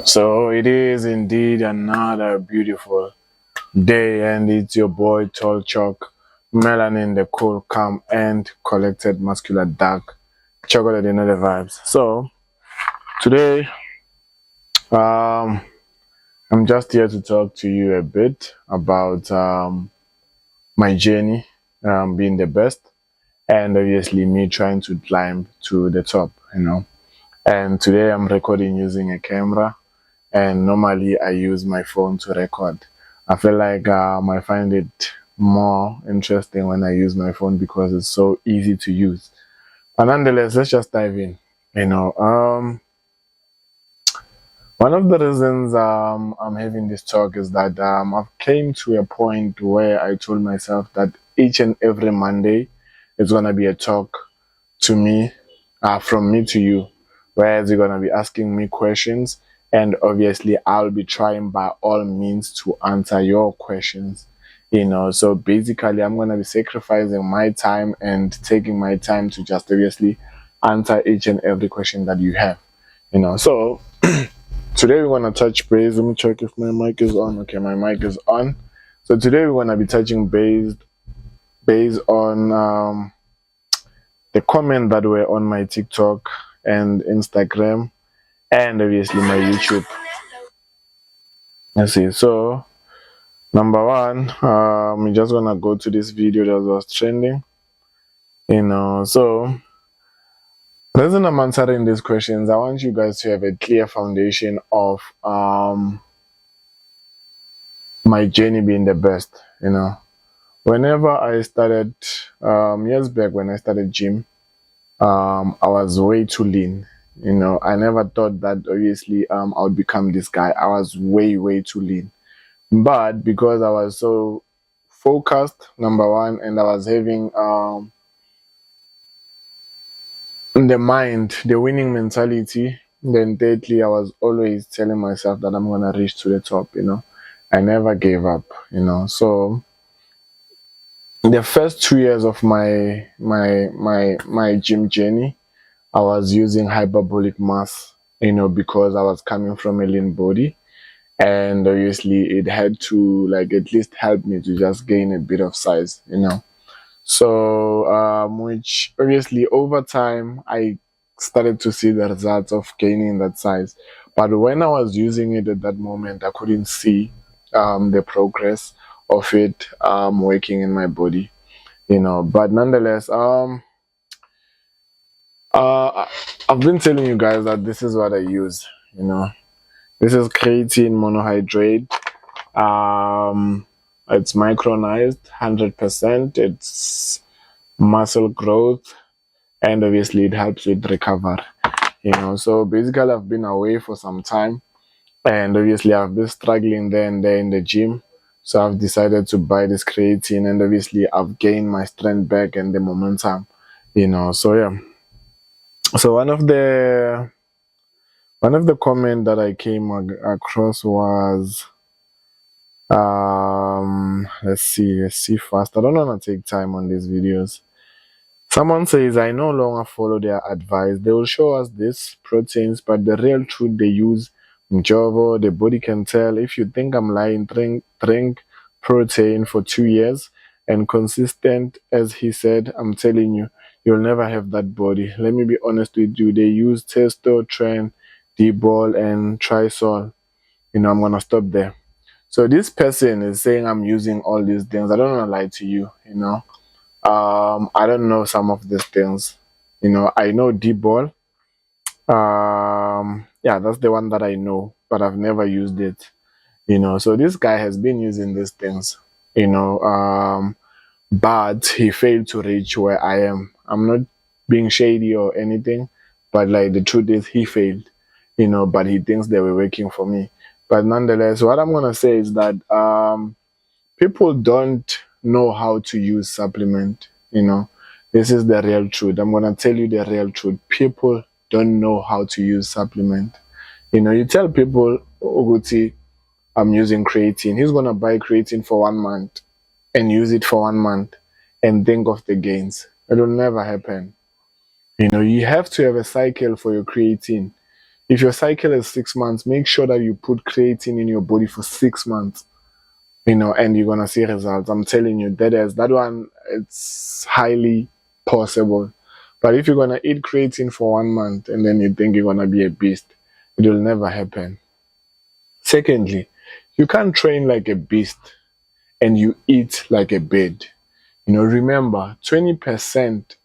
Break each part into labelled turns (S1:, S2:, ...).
S1: So it is indeed another beautiful day, and it's your boy Tall Chalk, melanin, the cool, calm, and collected, muscular, dark chocolate. You know the vibes. So today, um, I'm just here to talk to you a bit about my journey, being the best, and obviously me trying to climb to the top. And today I'm recording using a camera, and normally I use my phone to record. I feel like I find it more interesting when I use my phone because it's so easy to use. But nonetheless, let's just dive in. You know, um, One of the reasons I'm having this talk is that I've came to a point where I told myself that each and every Monday is gonna be a talk to me, from me to you, whereas you're gonna be asking me questions, and obviously I'll be trying by all means to answer your questions. So basically, I'm gonna be sacrificing my time and taking my time to just obviously answer each and every question that you have. So today we're gonna touch base. Let me check if my mic is on. Okay, my mic is on. So today we're gonna be touching base based on the comment that were on my TikTok and Instagram, and obviously my YouTube. Let's see. So number one, we're just gonna go to this video that was trending. So the reason I'm answering these questions, I want you guys to have a clear foundation of my journey being the best. Whenever I started years back when I started gym, I was way too lean. I never thought that obviously I would become this guy. I was way too lean. But because I was so focused, number one, and I was having the mind, the winning mentality, then thirdly, I was always telling myself that I'm gonna reach to the top. I never gave up. So the first 2 years of my gym journey, I was using hyperbolic mass, because I was coming from a lean body, and obviously it had to like at least help me to just gain a bit of size. So which obviously over time I started to see the results of gaining that size. But when I was using it at that moment, I couldn't see the progress of it working in my body. But nonetheless, I've been telling you guys that this is what I use. This is creatine monohydrate. It's micronized, 100%. It's muscle growth, and obviously it helps with recovery. So basically, I've been away for some time, and obviously I've been struggling there and there in the gym. So I've decided to buy this creatine, and obviously I've gained my strength back and the momentum. So yeah. So one of the comment that I came across was let's see fast. I don't want to take time on these videos. Someone says, I no longer follow their advice. They will show us this proteins, but the real truth they use Jovo, the body can tell. If you think I'm lying, drink protein for 2 years and consistent, as he said, I'm telling you, you'll never have that body. Let me be honest with you. They use testo, tren, D-ball, and trisol. I'm gonna stop there. So this person is saying I'm using all these things. I don't want to lie to you. I don't know some of these things. I know D-ball. Yeah, that's the one that I know, but I've never used it. So this guy has been using these things. You know, um, but he failed to reach where I am. I'm not being shady or anything, but like the truth is he failed. But he thinks they were working for me. But nonetheless, what I'm gonna say is that people don't know how to use supplement. This is the real truth. I'm gonna tell you the real truth. People don't know how to use supplement. You tell people, Oguti, I'm using creatine. He's gonna buy creatine for 1 month and use it for 1 month and think of the gains. It will never happen. You have to have a cycle for your creatine. If your cycle is 6 months, make sure that you put creatine in your body for 6 months, and you're gonna see results. I'm telling you, that one, it's highly possible. But if you're gonna eat creatine for 1 month and then you think you're gonna be a beast, it will never happen. Secondly, you can't train like a beast and you eat like a bird. Remember, 20%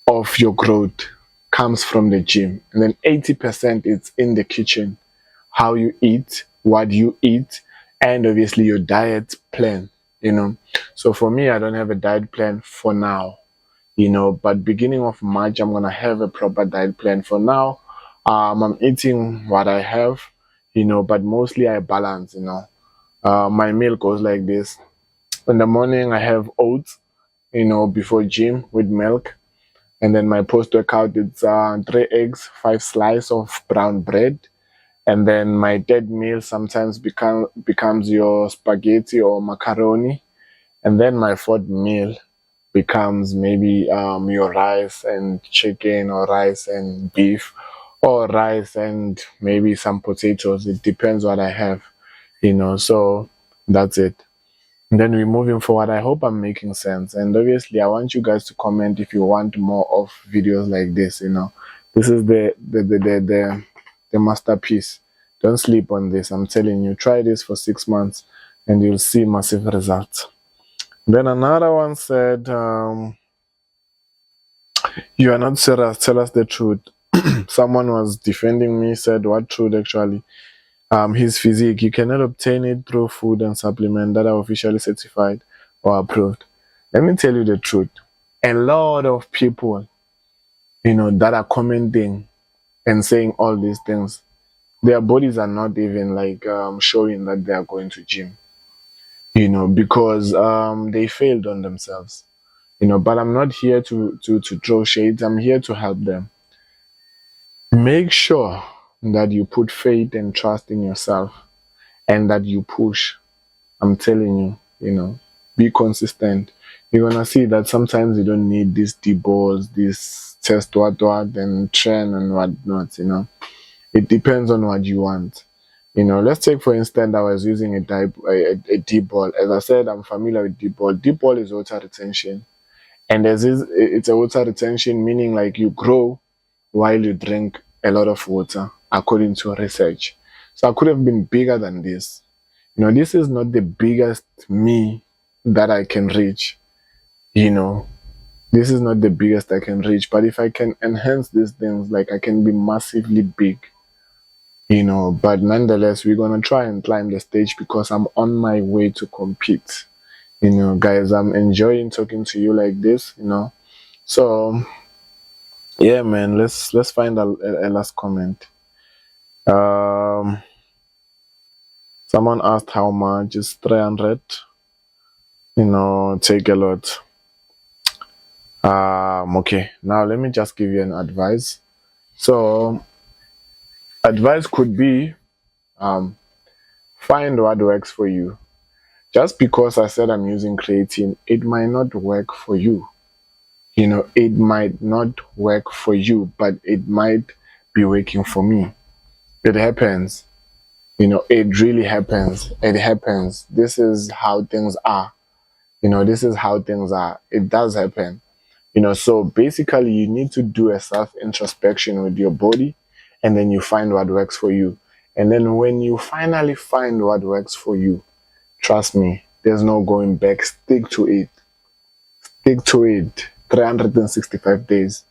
S1: of your growth comes from the gym, and then 80% is in the kitchen. How you eat, what you eat, and obviously your diet plan. So for me, I don't have a diet plan for now, but beginning of March, I'm gonna have a proper diet plan. For now, I'm eating what I have, but mostly I balance. My meal goes like this. In the morning, I have oats, before gym with milk. And then my post-workout, it's 3 eggs, 5 slices of brown bread. And then my third meal sometimes becomes your spaghetti or macaroni. And then my fourth meal becomes maybe your rice and chicken, or rice and beef, or rice and maybe some potatoes. It depends what I have. So that's it. And then we're moving forward. I hope I'm making sense. And obviously, I want you guys to comment if you want more of videos like this. This is the masterpiece. Don't sleep on this. I'm telling you, try this for 6 months and you'll see massive results. Then another one said, you are not serious, tell us the truth. Someone was defending me, said, what truth actually? His physique, you cannot obtain it through food and supplement that are officially certified or approved. Let me tell you the truth. A lot of people, that are commenting and saying all these things, their bodies are not even like showing that they are going to gym, because they failed on themselves. But I'm not here to throw shades. I'm here to help them. Make sure that you put faith and trust in yourself and that you push. I'm telling you, be consistent. You're gonna see that sometimes you don't need these deep balls, this test what, and train and whatnot. It depends on what you want. Let's take for instance, I was using a deep ball. As I said, I'm familiar with deep ball. Deep ball is water retention, and it's a water retention, meaning like you grow while you drink a lot of water, according to research. So I could have been bigger than this. This is not the biggest me that I can reach. This is not the biggest I can reach. But if I can enhance these things, like I can be massively big. But nonetheless, we're gonna try and climb the stage because I'm on my way to compete. Guys, I'm enjoying talking to you like this. So yeah, man. Let's find a last comment. Someone asked how much is 300. Take a lot. Okay. Now let me just give you an advice. So, advice could be, find what works for you. Just because I said I'm using creatine, it might not work for you. It might not work for you, but it might be working for me. It happens. It really happens. It happens. This is how things are. This is how things are. It does happen. So basically you need to do a self-introspection with your body, and then you find what works for you. And then when you finally find what works for you, trust me, there's no going back. Stick to it. Stick to it. 365 days.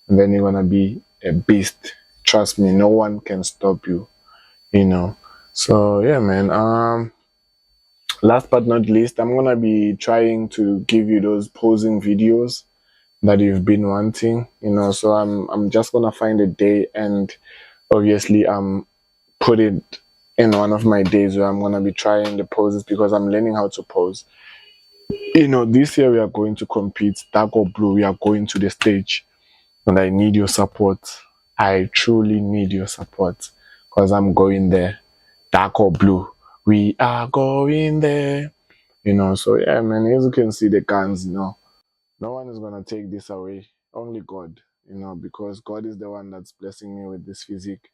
S1: And then you're going to be a beast. Trust me, no one can stop you. So yeah, man. Last but not least, I'm gonna be trying to give you those posing videos that you've been wanting. So I'm just gonna find a day and obviously put it in one of my days where I'm gonna be trying the poses because I'm learning how to pose. This year we are going to compete, dark or blue. We are going to the stage, and I need your support. I truly need your support because I'm going there. Dark or blue, we are going there. So yeah, man, as you can see the guns, no one is gonna take this away, only God. because God is the one that's blessing me with this physique.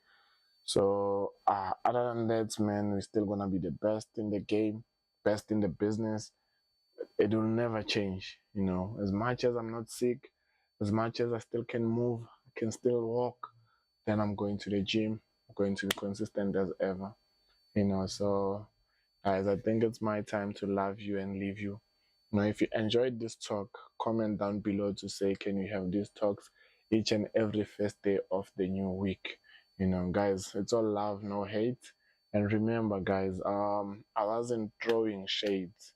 S1: So other than that, man, we're still gonna be the best in the game, best in the business. It will never change. As much as I'm not sick, as much as I still can move, I can still walk, then I'm going to the gym. I'm going to be consistent as ever. So guys, I think it's my time to love you and leave you. If you enjoyed this talk, comment down below to say, can you have these talks each and every first day of the new week? Guys, it's all love, no hate. And remember, guys, I wasn't throwing shades.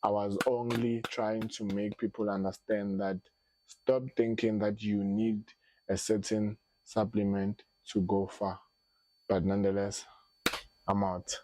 S1: I was only trying to make people understand that stop thinking that you need a certain supplement to go far. But nonetheless, I'm out.